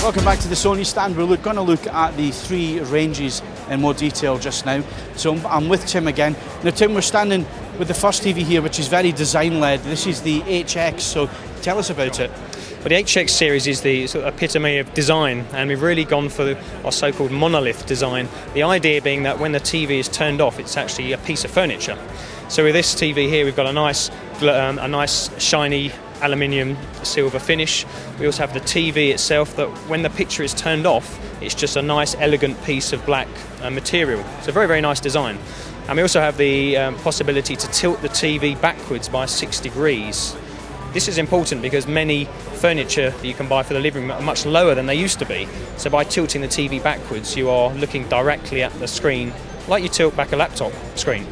Welcome back to the Sony stand. We're going to look at the three ranges in more detail just now. So I'm with Tim again. Now Tim, we're standing with the first TV here, which is very design-led. This is the HX, so tell us about it. Well, the HX series is the sort of epitome of design, and we've really gone for our so-called monolith design. The idea being that when the TV is turned off, it's actually a piece of furniture. So with this TV here, we've got a nice shiny aluminium silver finish. We also have the TV itself that when the picture is turned off, it's just a nice elegant piece of black material. It's a very, very nice design. And we also have the possibility to tilt the TV backwards by 6 degrees. This is important because many furniture that you can buy for the living room are much lower than they used to be. So by tilting the TV backwards, you are looking directly at the screen like you tilt back a laptop screen.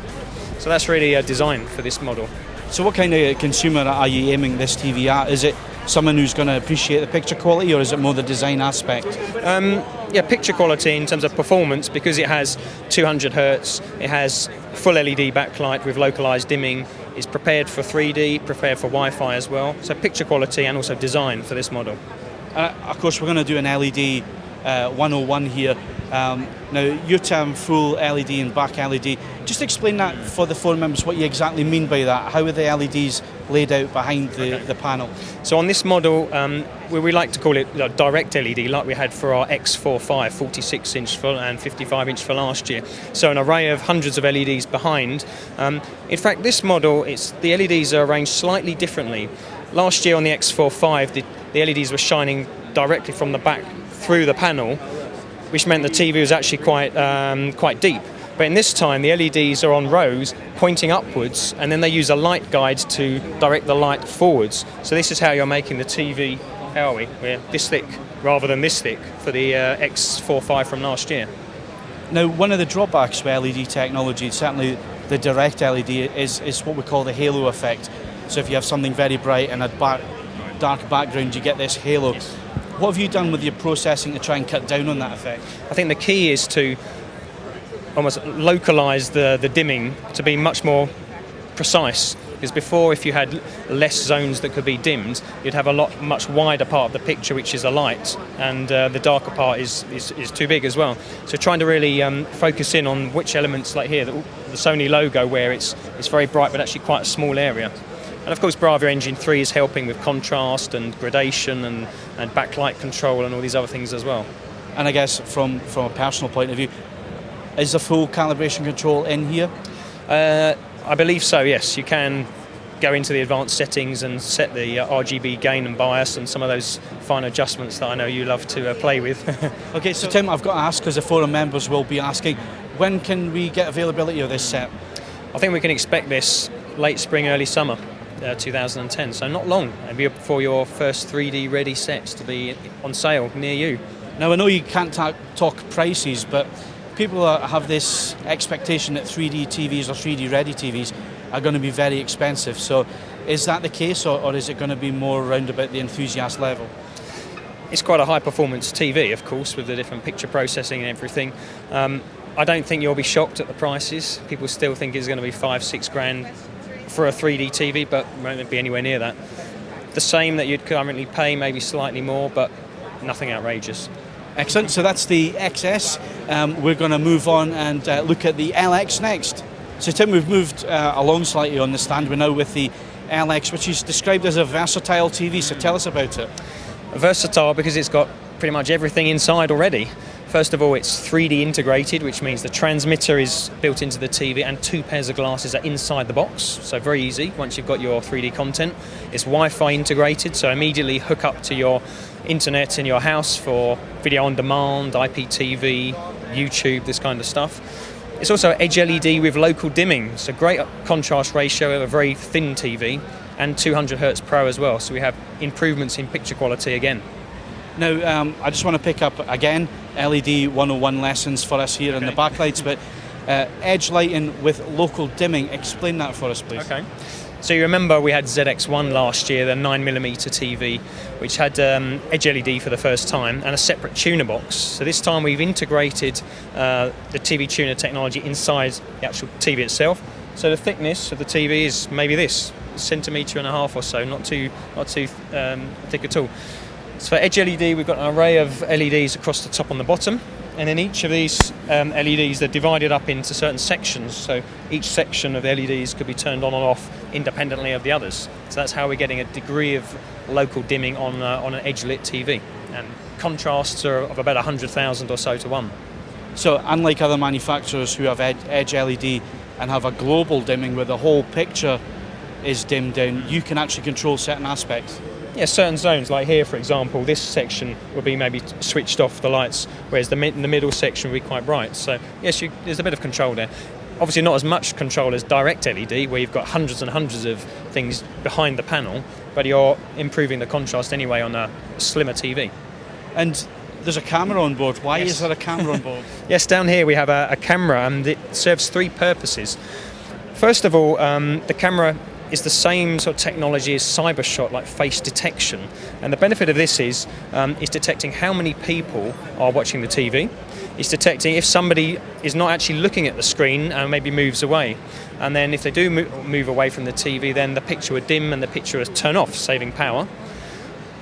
So that's really a design for this model. So what kind of consumer are you aiming this TV at? Is it someone who's going to appreciate the picture quality, or is it more the design aspect? Yeah, picture quality in terms of performance, because it has 200 Hertz, it has full LED backlight with localized dimming, it's prepared for 3D, prepared for Wi-Fi as well. So picture quality and also design for this model. Of course, we're going to do an LED 101 here. Now, your term full LED and back LED, just explain that for the forum members, what you exactly mean by that. How are the LEDs laid out behind the panel? So on this model, we like to call it direct LED, like we had for our X45, 46-inch full and 55-inch for last year. So an array of hundreds of LEDs behind. In fact, this model, the LEDs are arranged slightly differently. Last year on the X45, the LEDs were shining directly from the back through the panel, which meant the TV was actually quite deep. But in this time, the LEDs are on rows pointing upwards, and then they use a light guide to direct the light forwards. So this is how you're making the TV, how are we? We're this thick rather than this thick for the X45 from last year. Now, one of the drawbacks with LED technology, certainly the direct LED, is what we call the halo effect. So if you have something very bright and a dark background, you get this halo. Yes. What have you done with your processing to try and cut down on that effect? I think the key is to almost localise the dimming to be much more precise. Because before, if you had less zones that could be dimmed, you'd have much wider part of the picture, which is the light, and the darker part is too big as well. So trying to really focus in on which elements, like here, the Sony logo, where it's very bright but actually quite a small area. And of course, BRAVIA Engine 3 is helping with contrast and gradation and backlight control and all these other things as well. And I guess from a personal point of view, is the full calibration control in here? I believe so, yes. You can go into the advanced settings and set the RGB gain and bias and some of those fine adjustments that I know you love to play with. Okay, so Tim, I've got to ask, because the forum members will be asking, when can we get availability of this set? I think we can expect this late spring, early summer. 2010, so not long, maybe for your first 3D ready sets to be on sale near you. Now, I know you can't talk prices, but people have this expectation that 3D TVs or 3D ready TVs are going to be very expensive. So is that the case, or is it going to be more around about the enthusiast level? It's quite a high performance TV, of course, with the different picture processing and everything. I don't think you'll be shocked at the prices. People still think it's going to be $5-6 grand for a 3D TV, but won't be anywhere near that. The same that you'd currently pay, maybe slightly more, but nothing outrageous. Excellent. So that's the XS. We're going to move on and look at the LX next. So Tim, we've moved along slightly on the stand. We're now with the LX, which is described as a versatile TV. So tell us about it. Versatile because it's got pretty much everything inside already. First of all, it's 3D integrated, which means the transmitter is built into the TV and 2 pairs of glasses are inside the box, so very easy once you've got your 3D content. It's Wi-Fi integrated, so immediately hook up to your internet in your house for video on demand, IPTV, YouTube, this kind of stuff. It's also Edge LED with local dimming, so great contrast ratio, a very thin TV, and 200 Hertz Pro as well, so we have improvements in picture quality again. Now, I just want to pick up again LED 101 lessons for us here in the backlights, but edge lighting with local dimming. Explain that for us, please. Okay. So you remember we had ZX1 last year, the 9mm TV, which had Edge LED for the first time and a separate tuner box. So this time we've integrated the TV tuner technology inside the actual TV itself. So the thickness of the TV is maybe this, 1.5 centimetres or so, not too thick at all. So for Edge LED, we've got an array of LEDs across the top and the bottom, and in each of these LEDs, they're divided up into certain sections. So each section of LEDs could be turned on and off independently of the others. So that's how we're getting a degree of local dimming on an Edge lit TV, and contrasts are of about 100,000 or so to 1. So unlike other manufacturers who have Edge LED and have a global dimming where the whole picture is dimmed down, you can actually control certain aspects. Yeah, certain zones, like here for example, this section will be maybe switched off the lights, whereas the middle section will be quite bright. So yes, there's a bit of control there. Obviously not as much control as direct LED, where you've got hundreds and hundreds of things behind the panel, but you're improving the contrast anyway on a slimmer TV. And there's a camera on board. Why Yes. is there a camera on board? Yes, down here we have a camera, and it serves 3 purposes. First of all, the camera is the same sort of technology as CyberShot, like face detection. And the benefit of this is detecting how many people are watching the TV. It's detecting if somebody is not actually looking at the screen and maybe moves away. And then if they do move away from the TV, then the picture would dim and the picture would turn off, saving power.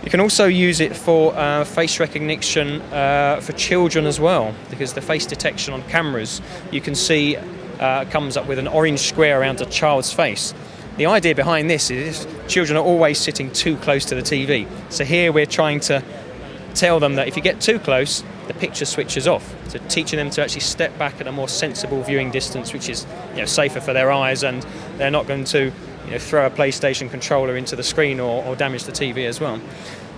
You can also use it for face recognition for children as well, because the face detection on cameras, you can see comes up with an orange square around a child's face. The idea behind this is children are always sitting too close to the TV. So here we're trying to tell them that if you get too close, the picture switches off. So teaching them to actually step back at a more sensible viewing distance, which is safer for their eyes, and they're not going to throw a PlayStation controller into the screen or damage the TV as well.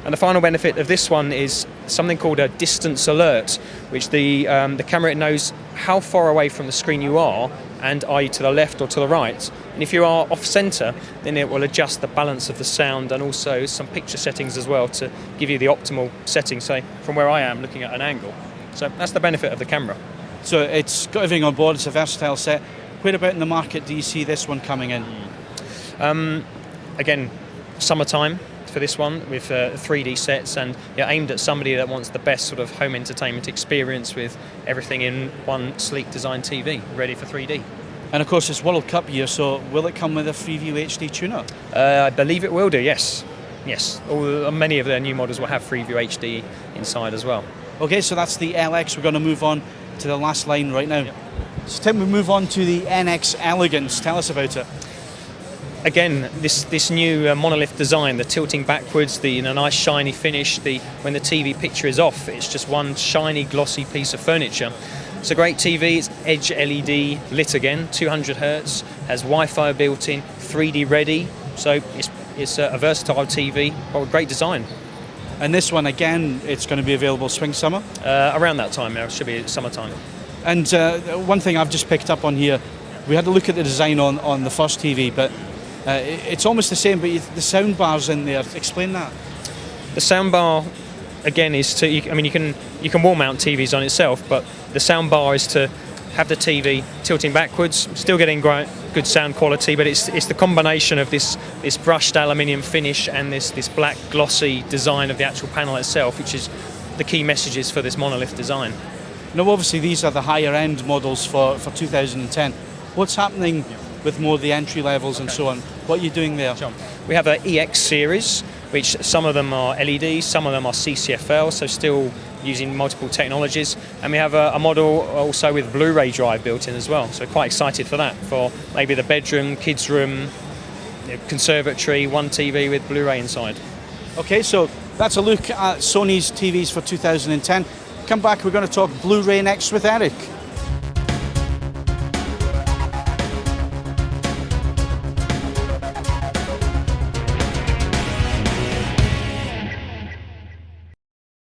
And the final benefit of this one is something called a distance alert, which the camera knows how far away from the screen you are, and are you to the left or to the right. And if you are off centre, then it will adjust the balance of the sound and also some picture settings as well to give you the optimal setting, say from where I am looking at an angle. So that's the benefit of the camera. So it's got everything on board, it's a versatile set. Where about in the market do you see this one coming in? Again, summertime for this one with 3D sets, and aimed at somebody that wants the best sort of home entertainment experience with everything in one sleek design TV ready for 3D. And of course it's World Cup year, so will it come with a Freeview HD tuner? I believe it will do, yes. Yes, many of their new models will have Freeview HD inside as well. Okay, so that's the LX. We're going to move on to the last line right now. Yep. So Tim, we move on to the NX Elegance. Tell us about it. Again, this new monolith design, the tilting backwards, the nice shiny finish, when the TV picture is off, it's just one shiny glossy piece of furniture. It's a great TV, it's Edge LED lit again, 200 Hz, has Wi-Fi built in, 3D ready, so it's a versatile TV, but great design. And this one, again, it's going to be available spring, summer? Around that time, it should be summertime. And one thing I've just picked up on here, we had a look at the design on the first TV, but it's almost the same, but the sound bar's in there. Explain that. The sound bar, again, is to, you can wall mount TVs on itself, but the sound bar is to have the TV tilting backwards, still getting good sound quality, but it's the combination of this brushed aluminium finish and this black glossy design of the actual panel itself, which is the key messages for this monolith design. Now obviously these are the higher end models for 2010. What's happening with more of the entry levels and so on? What are you doing there? John, we have an EX series, which some of them are LED, some of them are CCFL, so still using multiple technologies, and we have a model also with Blu-ray drive built in as well, so quite excited for that, for maybe the bedroom, kids room, conservatory, one TV with Blu-ray inside. Okay, so that's a look at Sony's TVs for 2010. Come back, we're going to talk Blu-ray next with Eric.